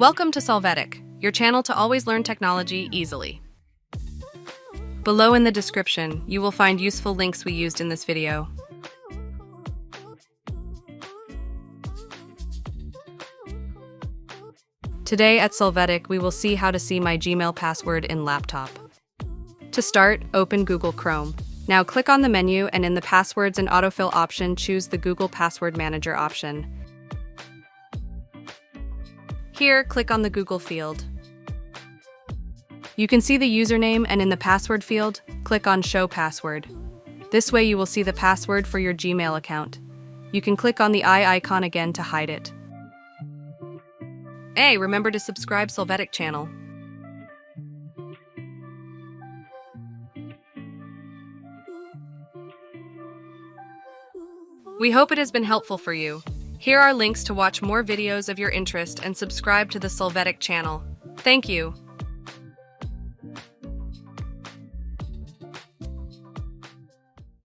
Welcome to Solvetic, your channel to always learn technology easily. Below in the description, you will find useful links we used in this video. Today at Solvetic, we will see how to see my Gmail password in laptop. To start, open Google Chrome. Now click on the menu and in the Passwords and Autofill option, choose the Google Password Manager option. Here, click on the Google field. You can see the username and in the password field, click on Show Password. This way you will see the password for your Gmail account. You can click on the eye icon again to hide it. Hey, remember to subscribe Solvetic channel. We hope it has been helpful for you. Here are links to watch more videos of your interest and subscribe to the Solvetic channel. Thank you.